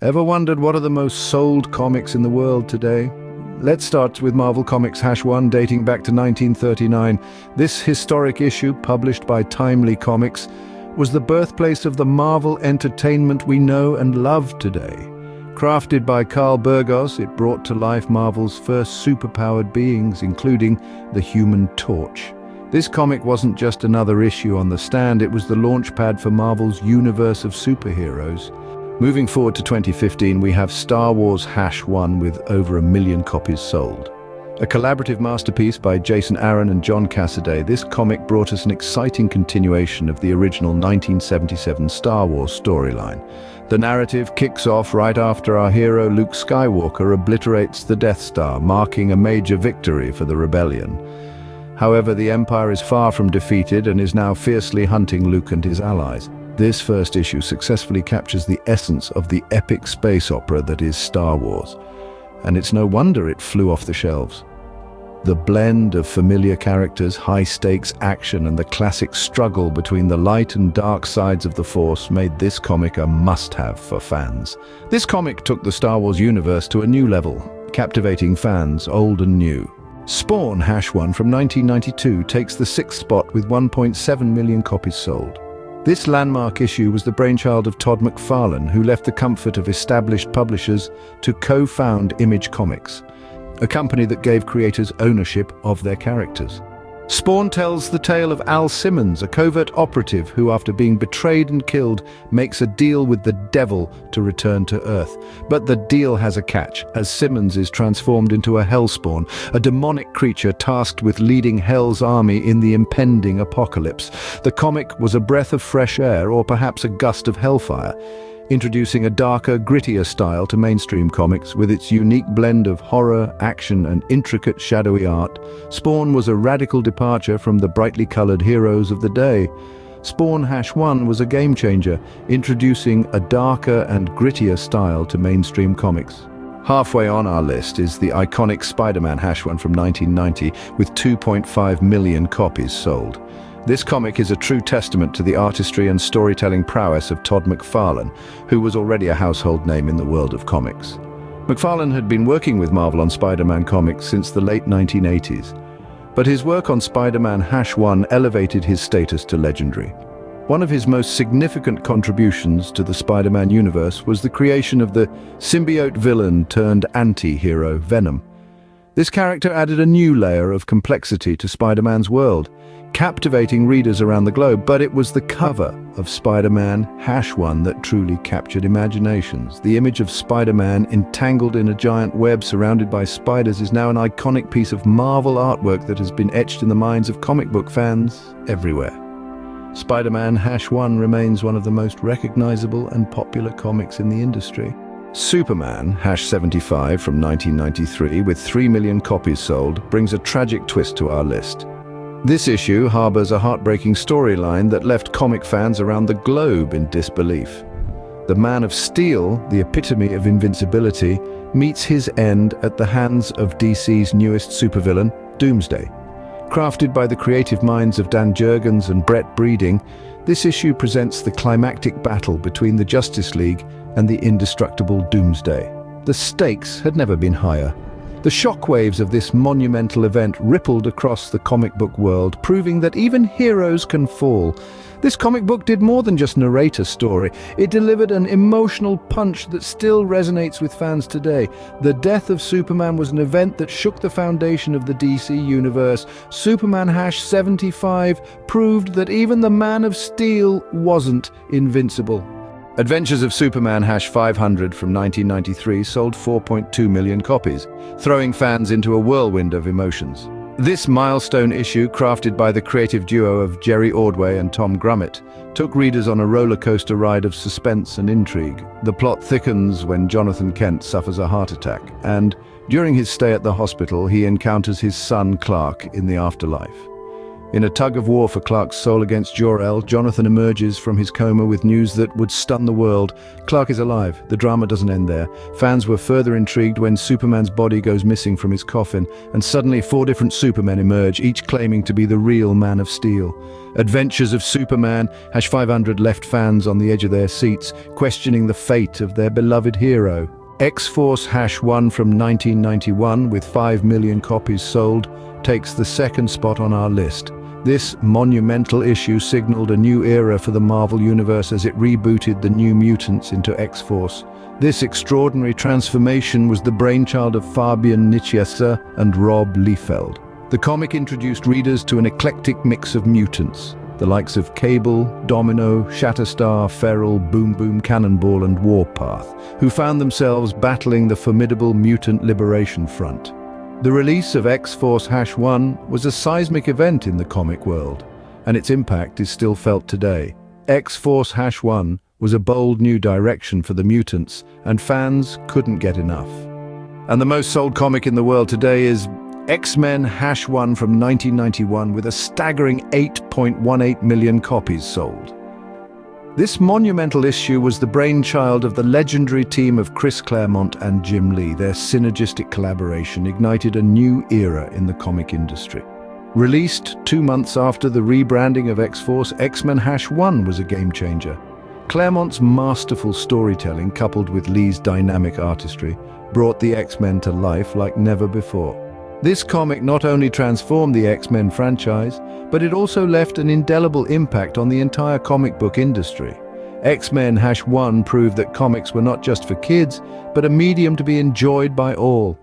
Ever wondered what are the most sold comics in the world today? Let's start with Marvel Comics #1, dating back to 1939. This historic issue, published by Timely Comics, was the birthplace of the Marvel entertainment we know and love today. Crafted by Carl Burgos, it brought to life Marvel's first superpowered beings, including the Human Torch. This comic wasn't just another issue on the stand, it was the launchpad for Marvel's universe of superheroes. Moving forward to 2015, we have Star Wars #1 with over 1 million copies sold. A collaborative masterpiece by Jason Aaron and John Cassaday, this comic brought us an exciting continuation of the original 1977 Star Wars storyline. The narrative kicks off right after our hero Luke Skywalker obliterates the Death Star, marking a major victory for the rebellion. However, the Empire is far from defeated and is now fiercely hunting Luke and his allies. This first issue successfully captures the essence of the epic space opera that is Star Wars, and it's no wonder it flew off the shelves. The blend of familiar characters, high-stakes action, and the classic struggle between the light and dark sides of the Force made this comic a must-have for fans. This comic took the Star Wars universe to a new level, captivating fans old and new. Spawn #1 from 1992 takes the 6th spot with 1.7 million copies sold. This landmark issue was the brainchild of Todd McFarlane, who left the comfort of established publishers to co-found Image Comics, a company that gave creators ownership of their characters. Spawn tells the tale of Al Simmons, a covert operative who, after being betrayed and killed, makes a deal with the devil to return to Earth. But the deal has a catch, as Simmons is transformed into a Hellspawn, a demonic creature tasked with leading Hell's army in the impending apocalypse. The comic was a breath of fresh air, or perhaps a gust of hellfire, introducing a darker, grittier style to mainstream comics. With its unique blend of horror, action, and intricate shadowy art, Spawn was a radical departure from the brightly colored heroes of the day. Spawn #1 was a game-changer, introducing a darker and grittier style to mainstream comics. Halfway on our list is the iconic Spider-Man #1 from 1990, with 2.5 million copies sold. This comic is a true testament to the artistry and storytelling prowess of Todd McFarlane, who was already a household name in the world of comics. McFarlane had been working with Marvel on Spider-Man comics since the late 1980s, but his work on Spider-Man #1 elevated his status to legendary. One of his most significant contributions to the Spider-Man universe was the creation of the symbiote villain turned anti-hero Venom. This character added a new layer of complexity to Spider-Man's world, captivating readers around the globe. But it was the cover of Spider-Man #1 that truly captured imaginations. The image of Spider-Man entangled in a giant web surrounded by spiders is now an iconic piece of Marvel artwork that has been etched in the minds of comic book fans everywhere. Spider-Man #1 remains one of the most recognizable and popular comics in the industry. Superman #75 from 1993, with 3 million copies sold, brings a tragic twist to our list. This issue harbors a heartbreaking storyline that left comic fans around the globe in disbelief. The Man of Steel, the epitome of invincibility, meets his end at the hands of DC's newest supervillain, Doomsday. Crafted by the creative minds of Dan Jurgens and Brett Breeding, this issue presents the climactic battle between the Justice League and the indestructible Doomsday. The stakes had never been higher. The shockwaves of this monumental event rippled across the comic book world, proving that even heroes can fall. This comic book did more than just narrate a story. It delivered an emotional punch that still resonates with fans today. The death of Superman was an event that shook the foundation of the DC universe. Superman #75 proved that even the Man of Steel wasn't invincible. Adventures of Superman #500 from 1993 sold 4.2 million copies, throwing fans into a whirlwind of emotions. This milestone issue, crafted by the creative duo of Jerry Ordway and Tom Grummett, took readers on a roller coaster ride of suspense and intrigue. The plot thickens when Jonathan Kent suffers a heart attack, and during his stay at the hospital, he encounters his son Clark in the afterlife. In a tug-of-war for Clark's soul against Jor-El, Jonathan emerges from his coma with news that would stun the world. Clark is alive. The drama doesn't end there. Fans were further intrigued when Superman's body goes missing from his coffin, and suddenly 4 different Supermen emerge, each claiming to be the real Man of Steel. Adventures of Superman #500 left fans on the edge of their seats, questioning the fate of their beloved hero. X-Force #1 from 1991, with 5 million copies sold, takes the second spot on our list. This monumental issue signaled a new era for the Marvel Universe as it rebooted the New Mutants into X-Force. This extraordinary transformation was the brainchild of Fabian Nicieza and Rob Liefeld. The comic introduced readers to an eclectic mix of mutants, the likes of Cable, Domino, Shatterstar, Feral, Boom Boom, Cannonball and Warpath, who found themselves battling the formidable Mutant Liberation Front. The release of X-Force #1 was a seismic event in the comic world, and its impact is still felt today. X-Force #1 was a bold new direction for the mutants, and fans couldn't get enough. And the most sold comic in the world today is X-Men #1 from 1991, with a staggering 8.18 million copies sold. This monumental issue was the brainchild of the legendary team of Chris Claremont and Jim Lee. Their synergistic collaboration ignited a new era in the comic industry. Released 2 months after the rebranding of X-Force, X-Men #1 was a game-changer. Claremont's masterful storytelling, coupled with Lee's dynamic artistry, brought the X-Men to life like never before. This comic not only transformed the X-Men franchise, but it also left an indelible impact on the entire comic book industry. X-Men #1 proved that comics were not just for kids, but a medium to be enjoyed by all.